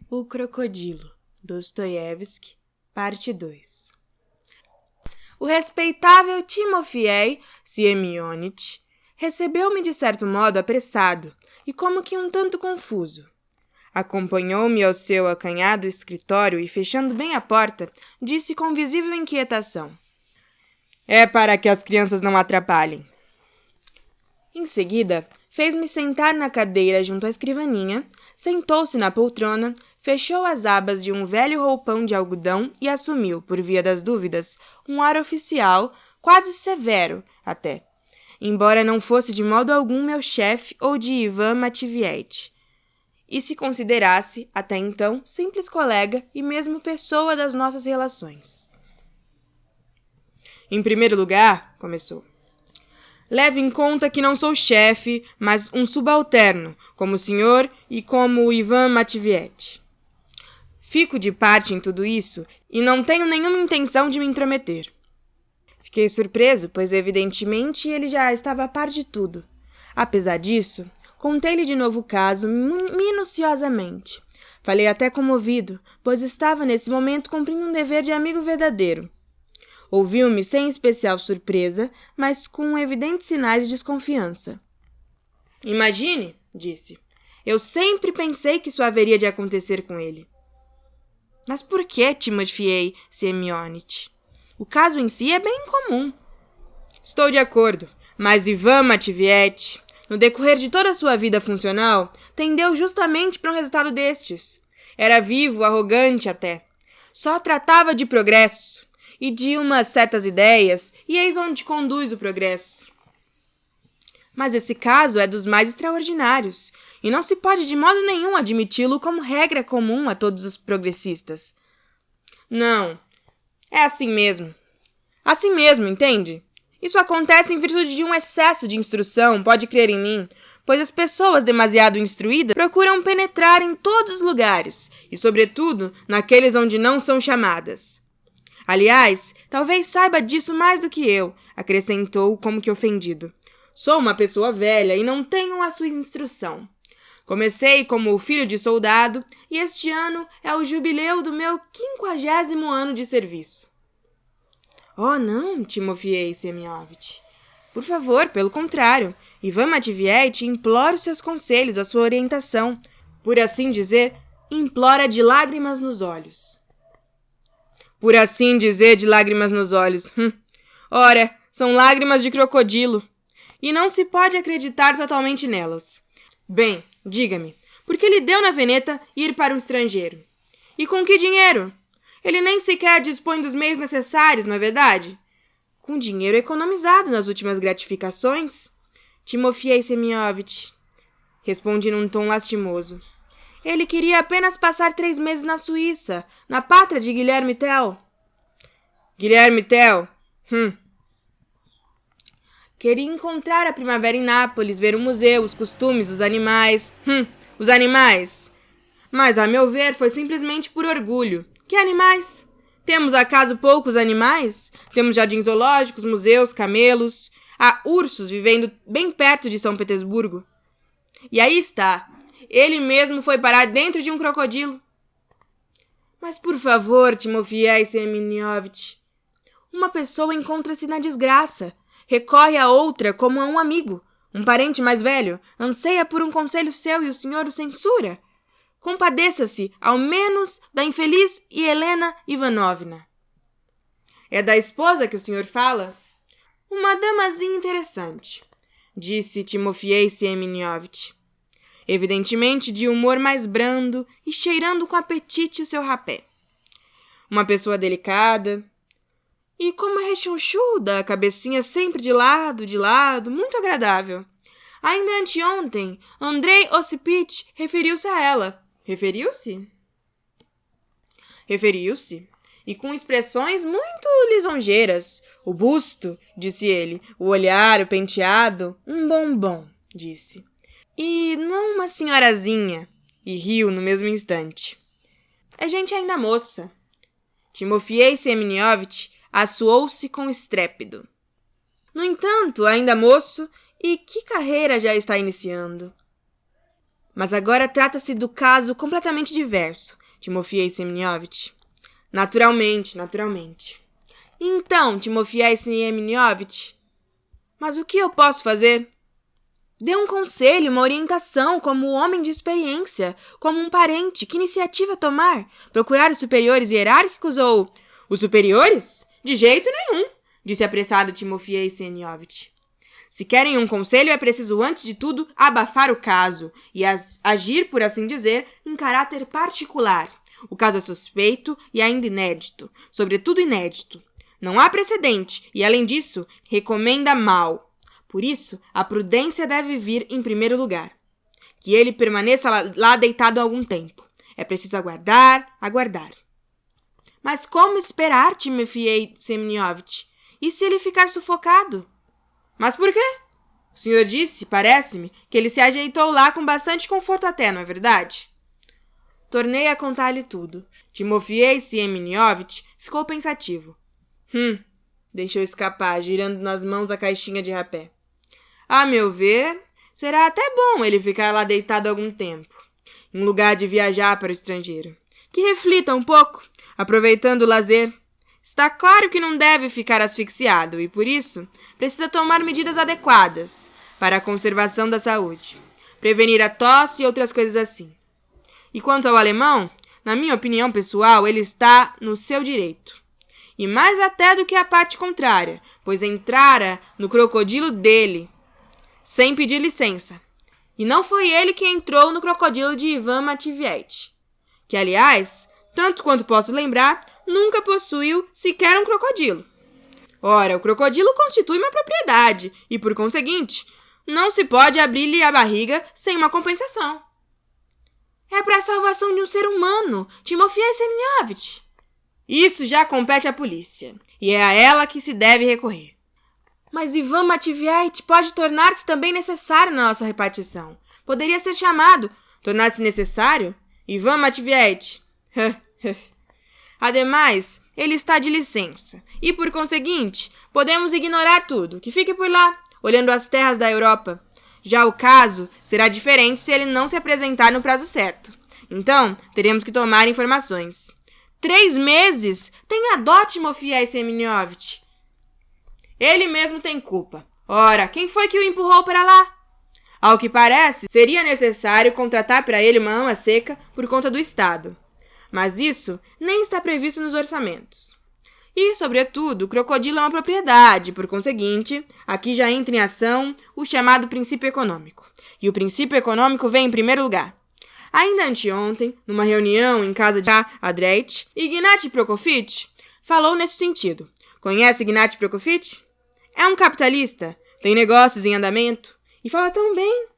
O Crocodilo, Dostoiévski, parte 2. O respeitável Timofei Siemionitch recebeu-me de certo modo apressado e como que um tanto confuso. Acompanhou-me ao seu acanhado escritório e, fechando bem a porta, disse com visível inquietação: "É para que as crianças não atrapalhem." Em seguida, fez-me sentar na cadeira junto à escrivaninha, sentou-se na poltrona, fechou as abas de um velho roupão de algodão e assumiu, por via das dúvidas, um ar oficial, quase severo, até, embora não fosse de modo algum meu chefe ou de Ivan Matveevich, e se considerasse, até então, simples colega e mesmo pessoa das nossas relações. "Em primeiro lugar", começou, "leve em conta que não sou chefe, mas um subalterno, como o senhor e como o Ivan Matveevich. Fico de parte em tudo isso e não tenho nenhuma intenção de me intrometer." Fiquei surpreso, pois evidentemente ele já estava a par de tudo. Apesar disso, contei-lhe de novo o caso minuciosamente. Falei até comovido, pois estava nesse momento cumprindo um dever de amigo verdadeiro. Ouviu-me sem especial surpresa, mas com evidentes sinais de desconfiança. "Imagine", disse, "eu sempre pensei que isso haveria de acontecer com ele." "Mas por que, Timofei Siemionitch? O caso em si é bem comum." "Estou de acordo, mas Ivan Matveevich, no decorrer de toda a sua vida funcional, tendeu justamente para um resultado destes. Era vivo, arrogante até. Só tratava de progresso e de umas certas ideias, e eis onde conduz o progresso. Mas esse caso é dos mais extraordinários, e não se pode de modo nenhum admiti-lo como regra comum a todos os progressistas." "Não, é assim mesmo. Assim mesmo, entende? Isso acontece em virtude de um excesso de instrução, pode crer em mim, pois as pessoas demasiado instruídas procuram penetrar em todos os lugares, e sobretudo naqueles onde não são chamadas. Aliás, talvez saiba disso mais do que eu", acrescentou como que ofendido. "Sou uma pessoa velha e não tenho a sua instrução. Comecei como o filho de soldado e este ano é o jubileu do meu 50º ano de serviço." "Oh, não, Timofei Semyonovitch. Por favor, pelo contrário, Ivan Matveevich implora os seus conselhos, a sua orientação. Por assim dizer, implora de lágrimas nos olhos." "Por assim dizer, de lágrimas nos olhos. Ora, são lágrimas de crocodilo. E não se pode acreditar totalmente nelas. Bem, diga-me, por que lhe deu na veneta ir para o estrangeiro? E com que dinheiro? Ele nem sequer dispõe dos meios necessários, não é verdade? Com dinheiro economizado nas últimas gratificações?" "Timofei Semyonovitch", respondi num tom lastimoso. "Ele queria apenas passar 3 meses na Suíça, na pátria de Guilherme Tell." "Guilherme Tell? Queria encontrar a primavera em Nápoles, ver o museu, os costumes, os animais." Os animais? Mas, a meu ver, foi simplesmente por orgulho. Que animais? Temos acaso poucos animais? Temos jardins zoológicos, museus, camelos. Há ursos vivendo bem perto de São Petersburgo. E aí está. Ele mesmo foi parar dentro de um crocodilo." "Mas, por favor, Timofei Semyonovitch, uma pessoa encontra-se na desgraça, recorre a outra como a um amigo, um parente mais velho, anseia por um conselho seu e o senhor o censura. Compadeça-se, ao menos, da infeliz Helena Ivanovna." "É da esposa que o senhor fala?" "Uma damazinha interessante", disse Timofei Semyonovitch, evidentemente de humor mais brando e cheirando com apetite o seu rapé. "Uma pessoa delicada e como é rechonchuda, a cabecinha sempre de lado, muito agradável. Ainda anteontem, Andrei Osipich referiu-se a ela." "Referiu-se?" "Referiu-se, e com expressões muito lisonjeiras. O busto", disse ele, "o olhar, o penteado, um bombom", disse. "E não uma senhorazinha", e riu no mesmo instante. "É gente ainda moça." Timofei Semyonovitch assoou-se com estrépito. "No entanto, ainda moço, e que carreira já está iniciando?" Mas agora trata-se do caso completamente diverso, Timofei Semyonovich. Naturalmente. Então, Timofei Semyonovich, mas o que eu posso fazer? Dê um conselho, uma orientação, como homem de experiência, como um parente. Que iniciativa tomar? Procurar os superiores hierárquicos ou... Os superiores? De jeito nenhum, disse apressado Timofei Semyonovich. Se querem um conselho, é preciso, antes de tudo, abafar o caso e agir, por assim dizer, em caráter particular. O caso é suspeito e ainda inédito, sobretudo inédito. Não há precedente e, além disso, recomenda mal. Por isso, a prudência deve vir em primeiro lugar. Que ele permaneça lá deitado algum tempo. É preciso aguardar. Mas como esperar, Timofei Semyonovich? E se ele ficar sufocado? Mas por quê? O senhor disse, parece-me, que ele se ajeitou lá com bastante conforto até, não é verdade? Tornei a contar-lhe tudo. Timofei Semyonovich ficou pensativo. Deixou escapar, girando nas mãos a caixinha de rapé. A meu ver, será até bom ele ficar lá deitado algum tempo, em lugar de viajar para o estrangeiro. Que reflita um pouco, aproveitando o lazer. Está claro que não deve ficar asfixiado e, por isso, precisa tomar medidas adequadas para a conservação da saúde, prevenir a tosse e outras coisas assim. E quanto ao alemão, na minha opinião pessoal, ele está no seu direito. E mais até do que a parte contrária, pois entrara no crocodilo dele, sem pedir licença. E não foi ele que entrou no crocodilo de Ivan Matveevich, que, aliás, tanto quanto posso lembrar, nunca possuiu sequer um crocodilo. Ora, o crocodilo constitui uma propriedade e, por conseguinte, não se pode abrir-lhe a barriga sem uma compensação. É para a salvação de um ser humano, Timofei Semyonovich. Isso já compete à polícia, e é a ela que se deve recorrer. Mas Ivan Matveevich pode tornar-se também necessário na nossa repartição. Poderia ser chamado. Tornar-se necessário? Ivan Matveevich. Ademais, ele está de licença. E, por conseguinte, podemos ignorar tudo. Que fique por lá, olhando as terras da Europa. Já o caso será diferente se ele não se apresentar no prazo certo. Então, teremos que tomar informações. 3 meses? Tenha dó, Timofei Semyonovich. Ele mesmo tem culpa. Ora, quem foi que o empurrou para lá? Ao que parece, seria necessário contratar para ele uma ama seca por conta do Estado. Mas isso nem está previsto nos orçamentos. E, sobretudo, o crocodilo é uma propriedade, por conseguinte, aqui já entra em ação o chamado princípio econômico. E o princípio econômico vem em primeiro lugar. Ainda anteontem, numa reunião em casa de Andreich, Ignati Prokofiev falou nesse sentido. Conhece Ignati Prokofiev? É um capitalista, tem negócios em andamento e fala tão bem.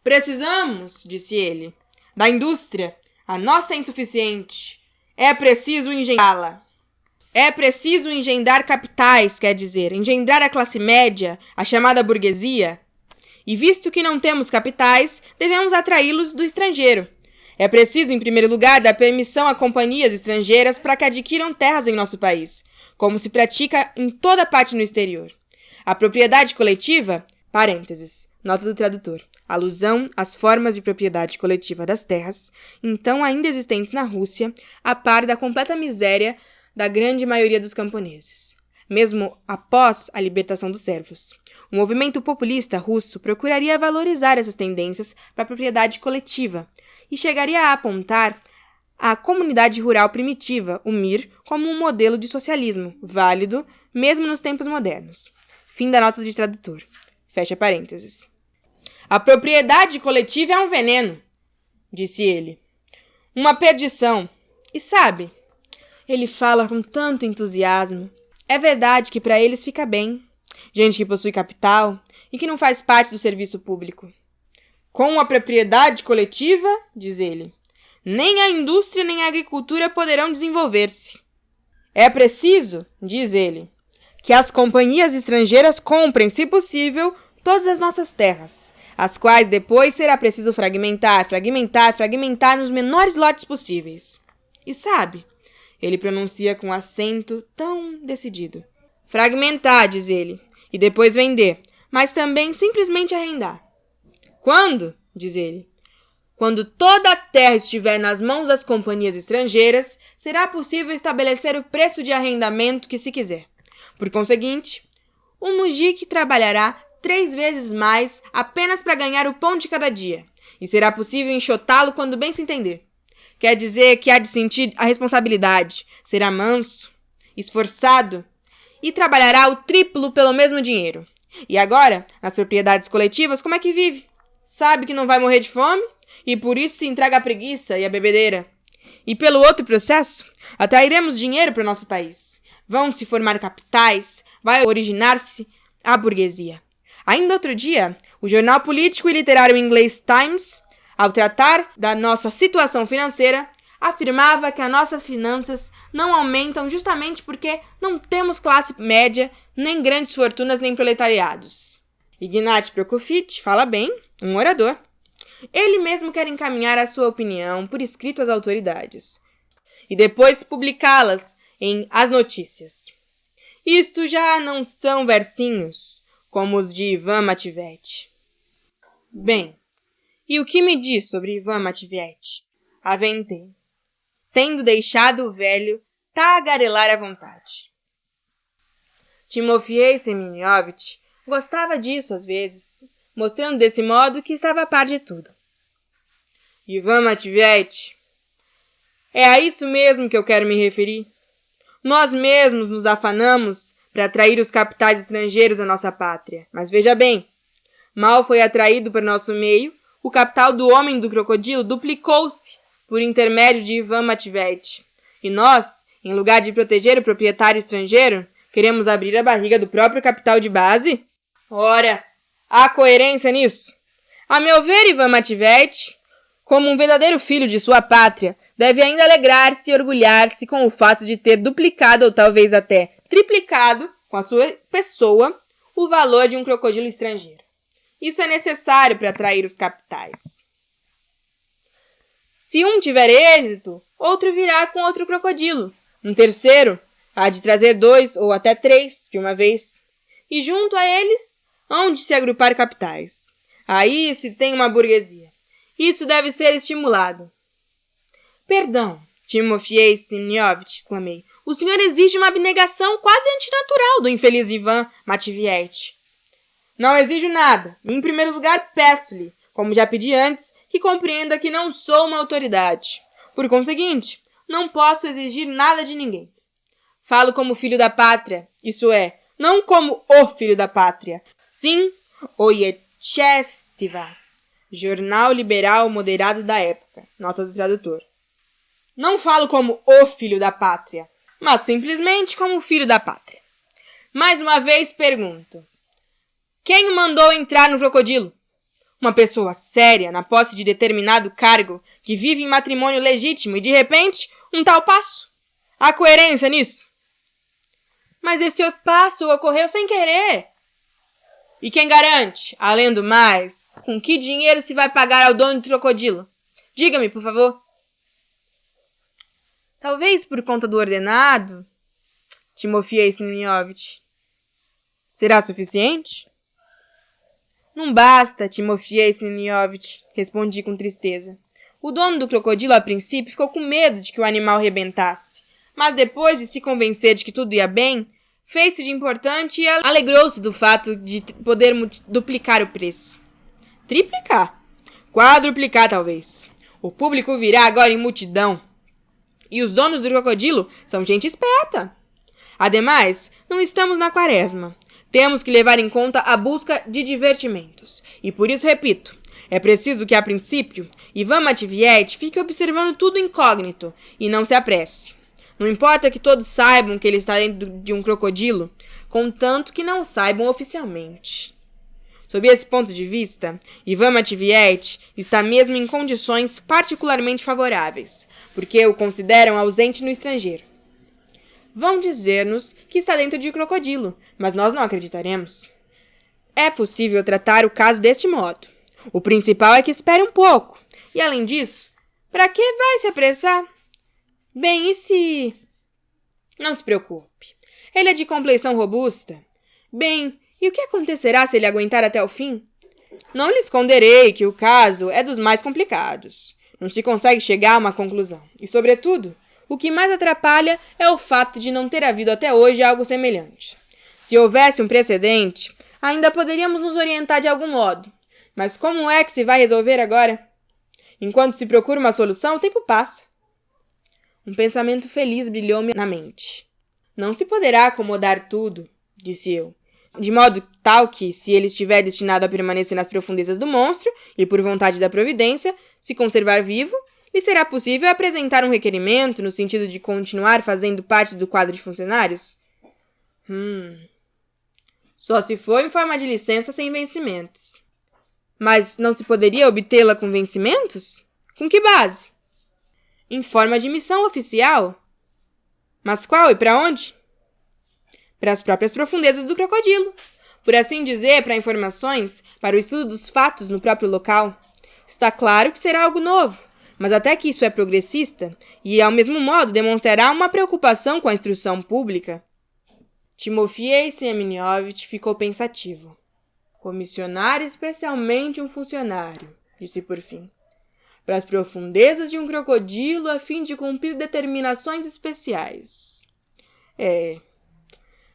Precisamos, disse ele, da indústria. A nossa é insuficiente. É preciso engendrá-la. É preciso engendrar capitais, quer dizer, engendrar a classe média, a chamada burguesia. E visto que não temos capitais, devemos atraí-los do estrangeiro. É preciso, em primeiro lugar, dar permissão a companhias estrangeiras para que adquiram terras em nosso país, como se pratica em toda parte no exterior. A propriedade coletiva, parênteses, nota do tradutor, alusão às formas de propriedade coletiva das terras, então ainda existentes na Rússia, a par da completa miséria da grande maioria dos camponeses, mesmo após a libertação dos servos. O movimento populista russo procuraria valorizar essas tendências para a propriedade coletiva e chegaria a apontar a comunidade rural primitiva, o MIR, como um modelo de socialismo válido mesmo nos tempos modernos. Fim da nota de tradutor. Fecha parênteses. A propriedade coletiva é um veneno, disse ele. Uma perdição. E sabe, ele fala com tanto entusiasmo. É verdade que para eles fica bem. Gente que possui capital e que não faz parte do serviço público. Com a propriedade coletiva, diz ele, nem a indústria nem a agricultura poderão desenvolver-se. É preciso, diz ele, que as companhias estrangeiras comprem, se possível, todas as nossas terras, as quais depois será preciso fragmentar nos menores lotes possíveis. E sabe, ele pronuncia com acento tão decidido. Fragmentar, diz ele, e depois vender, mas também simplesmente arrendar. Quando? Diz ele. Quando toda a terra estiver nas mãos das companhias estrangeiras, será possível estabelecer o preço de arrendamento que se quiser. Por conseguinte, o mujique trabalhará 3 vezes mais apenas para ganhar o pão de cada dia, e será possível enxotá-lo quando bem se entender. Quer dizer que há de sentir a responsabilidade, será manso, esforçado e trabalhará o triplo pelo mesmo dinheiro. E agora, nas propriedades coletivas, como é que vive? Sabe que não vai morrer de fome e por isso se entrega à preguiça e à bebedeira. E pelo outro processo, atrairemos dinheiro para o nosso país. Vão se formar capitais, vai originar-se a burguesia. Ainda outro dia, o jornal político e literário inglês Times, ao tratar da nossa situação financeira, afirmava que as nossas finanças não aumentam justamente porque não temos classe média, nem grandes fortunas, nem proletariados. Ignat Prokofiev fala bem, um orador. Ele mesmo quer encaminhar a sua opinião por escrito às autoridades e depois publicá-las em As Notícias. Isto já não são versinhos como os de Ivan Matveevich. Bem, e o que me diz sobre Ivan Matveevich? Aventei, tendo deixado o velho tagarelar à vontade. Timofei Semyonovich gostava disso às vezes, mostrando desse modo que estava a par de tudo. Ivan Matveevich, é a isso mesmo que eu quero me referir. Nós mesmos nos afanamos para atrair os capitais estrangeiros à nossa pátria. Mas veja bem, mal foi atraído para nosso meio, o capital do homem do crocodilo duplicou-se por intermédio de Ivan Matveevich. E nós, em lugar de proteger o proprietário estrangeiro, queremos abrir a barriga do próprio capital de base? Ora, há coerência nisso. A meu ver, Ivan Matveevich, como um verdadeiro filho de sua pátria, deve ainda alegrar-se e orgulhar-se com o fato de ter duplicado ou talvez até triplicado, com a sua pessoa, o valor de um crocodilo estrangeiro. Isso é necessário para atrair os capitais. Se um tiver êxito, outro virá com outro crocodilo. Um terceiro há de trazer 2 ou até 3 de uma vez. E junto a eles, hão de se agrupar capitais. Aí se tem uma burguesia. Isso deve ser estimulado. Perdão, Timofei Semyonovich, exclamei. O senhor exige uma abnegação quase antinatural do infeliz Ivan Matveevich. Não exijo nada. Em primeiro lugar, peço-lhe, como já pedi antes, que compreenda que não sou uma autoridade. Por conseguinte, não posso exigir nada de ninguém. Falo como filho da pátria, isso é, não como o filho da pátria. Sim, o Yechestiva, jornal liberal moderado da época, nota do tradutor. Não falo como o filho da pátria, mas simplesmente como filho da pátria. Mais uma vez pergunto. Quem o mandou entrar no crocodilo? Uma pessoa séria, na posse de determinado cargo, que vive em matrimônio legítimo e, de repente, um tal passo. Há coerência nisso? Mas esse passo ocorreu sem querer. E quem garante, além do mais, com que dinheiro se vai pagar ao dono do crocodilo? Diga-me, por favor. Talvez por conta do ordenado, Timofei Semyonovich. Será suficiente? Não basta, Timofei Semyonovich, respondi com tristeza. O dono do crocodilo, a princípio, ficou com medo de que o animal rebentasse, mas depois de se convencer de que tudo ia bem, fez-se de importante e alegrou-se do fato de poder duplicar o preço. Triplicar? Quadruplicar, talvez. O público virá agora em multidão. E os donos do crocodilo são gente esperta. Ademais, não estamos na quaresma. Temos que levar em conta a busca de divertimentos. E por isso repito, é preciso que, a princípio, Ivan Matveevich fique observando tudo incógnito e não se apresse. Não importa que todos saibam que ele está dentro de um crocodilo, contanto que não saibam oficialmente. Sob esse ponto de vista, Ivan Matveevich está mesmo em condições particularmente favoráveis, porque o consideram ausente no estrangeiro. Vão dizer-nos que está dentro de crocodilo, mas nós não acreditaremos. É possível tratar o caso deste modo. O principal é que espere um pouco. E além disso, para que vai se apressar? Bem, e se... Não se preocupe. Ele é de compleição robusta. Bem, e o que acontecerá se ele aguentar até o fim? Não lhe esconderei que o caso é dos mais complicados. Não se consegue chegar a uma conclusão. E, sobretudo, o que mais atrapalha é o fato de não ter havido até hoje algo semelhante. Se houvesse um precedente, ainda poderíamos nos orientar de algum modo. Mas como é que se vai resolver agora? Enquanto se procura uma solução, o tempo passa. Um pensamento feliz brilhou-me na mente. Não se poderá acomodar tudo, disse eu, de modo tal que, se ele estiver destinado a permanecer nas profundezas do monstro, e por vontade da providência, se conservar vivo, lhe será possível apresentar um requerimento no sentido de continuar fazendo parte do quadro de funcionários? Só se for em forma de licença sem vencimentos. Mas não se poderia obtê-la com vencimentos? Com que base? Em forma de missão oficial? Mas qual e para onde? Para as próprias profundezas do crocodilo. Por assim dizer, para informações, para o estudo dos fatos no próprio local. Está claro que será algo novo, mas até que isso é progressista e, ao mesmo modo, demonstrará uma preocupação com a instrução pública. Timofei Semyonovich ficou pensativo. Comissionar especialmente um funcionário, disse por fim, para as profundezas de um crocodilo a fim de cumprir determinações especiais.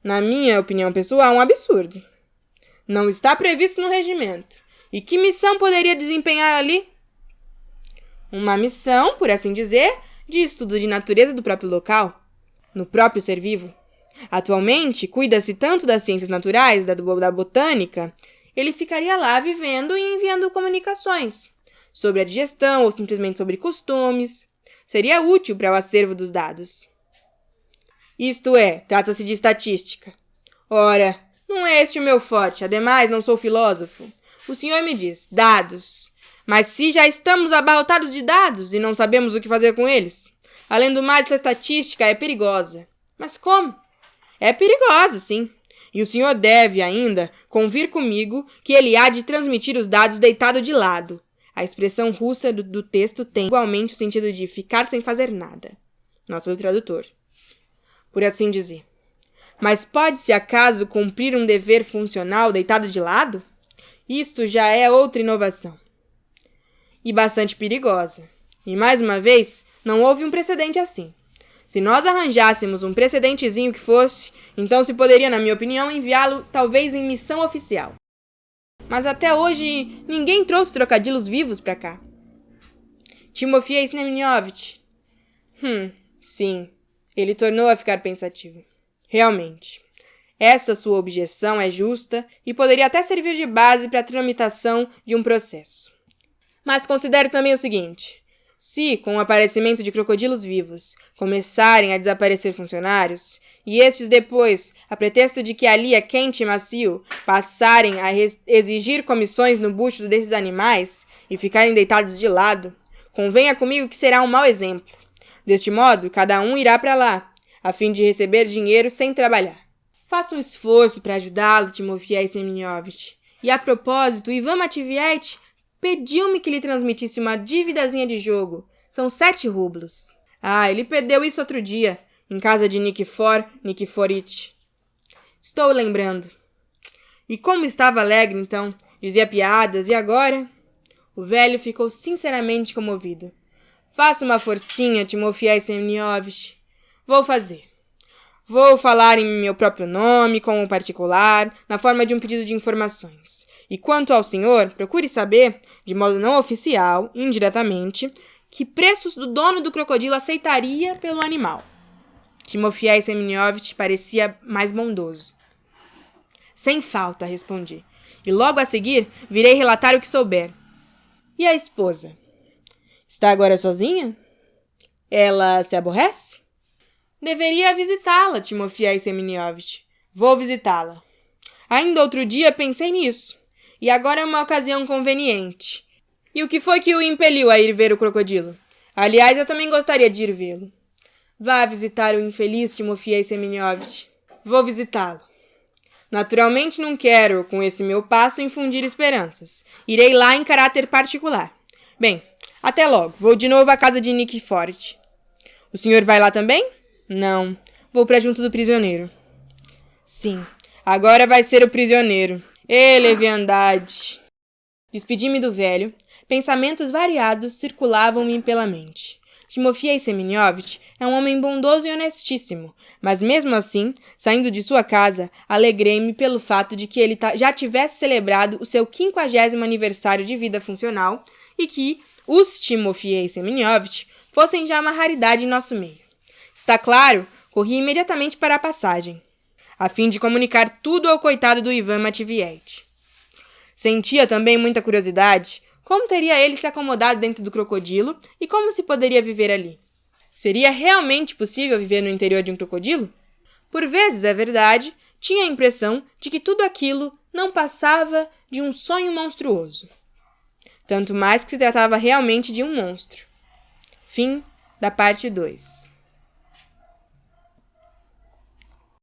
Na minha opinião pessoal, um absurdo. Não está previsto no regimento. E que missão poderia desempenhar ali? Uma missão, por assim dizer, de estudo de natureza do próprio local, no próprio ser vivo. Atualmente, cuida-se tanto das ciências naturais, da botânica, ele ficaria lá vivendo e enviando comunicações sobre a digestão ou simplesmente sobre costumes. Seria útil para o acervo dos dados. Isto é, trata-se de estatística. Ora, não é este o meu forte, ademais não sou filósofo. O senhor me diz, dados. Mas se já estamos abarrotados de dados e não sabemos o que fazer com eles? Além do mais, essa estatística é perigosa. Mas como? É perigosa, sim. E o senhor deve ainda convir comigo que ele há de transmitir os dados deitado de lado. A expressão russa do texto tem igualmente o sentido de ficar sem fazer nada. Nota do tradutor. Por assim dizer. Mas pode-se acaso cumprir um dever funcional deitado de lado? Isto já é outra inovação. E bastante perigosa. E mais uma vez, não houve um precedente assim. Se nós arranjássemos um precedentezinho que fosse, então se poderia, na minha opinião, enviá-lo talvez em missão oficial. Mas até hoje ninguém trouxe trocadilos vivos para cá. Timofei Semyonovich. Sim. Ele tornou a ficar pensativo. Realmente. Essa sua objeção é justa e poderia até servir de base para a tramitação de um processo. Mas considere também o seguinte. Se, com o aparecimento de crocodilos vivos, começarem a desaparecer funcionários, e estes depois, a pretexto de que ali é quente e macio, passarem a exigir comissões no busto desses animais e ficarem deitados de lado, convenha comigo que será um mau exemplo. Deste modo, cada um irá para lá, a fim de receber dinheiro sem trabalhar. Faça um esforço para ajudá-lo, Timofei Semyonovich. E a propósito, Ivan Matveevich pediu-me que lhe transmitisse uma dívidazinha de jogo. São 7 rublos. Ele perdeu isso outro dia, em casa de Nikifor Nikiforich. Estou lembrando. E como estava alegre, então. Dizia piadas, e agora? O velho ficou sinceramente comovido. Faça uma forcinha, Timofei Semyonovich. Vou fazer. Vou falar em meu próprio nome, como particular, na forma de um pedido de informações. E quanto ao senhor, procure saber, de modo não oficial, indiretamente, que preços do dono do crocodilo aceitaria pelo animal. Timofei Semyonovich parecia mais bondoso. Sem falta, respondi. E logo a seguir, virei relatar o que souber. E a esposa? Está agora sozinha? Ela se aborrece? Deveria visitá-la, Timofei Semyonovich. Vou visitá-la. Ainda outro dia pensei nisso. E agora é uma ocasião conveniente. E o que foi que o impeliu a ir ver o crocodilo? Aliás, eu também gostaria de ir vê-lo. Vá visitar o infeliz Timofei Semyonovich. Vou visitá-lo. Naturalmente não quero, com esse meu passo, infundir esperanças. Irei lá em caráter particular. Bem, até logo. Vou de novo à casa de Nikiforich. O senhor vai lá também? Não. Vou para junto do prisioneiro. Sim. Agora vai ser o prisioneiro. Leviandade. Despedi-me do velho. Pensamentos variados circulavam-me pela mente. Timofei Semyonovich é um homem bondoso e honestíssimo, mas mesmo assim, saindo de sua casa, alegrei-me pelo fato de que ele já tivesse celebrado o seu 50º aniversário de vida funcional e que os Timofei Semyonovich fossem já uma raridade em nosso meio. Está claro, corri imediatamente para a passagem, a fim de comunicar tudo ao coitado do Ivan Matvievich. Sentia também muita curiosidade. Como teria ele se acomodado dentro do crocodilo e como se poderia viver ali? Seria realmente possível viver no interior de um crocodilo? Por vezes, é verdade, tinha a impressão de que tudo aquilo não passava de um sonho monstruoso. Tanto mais que se tratava realmente de um monstro. Fim da parte 2.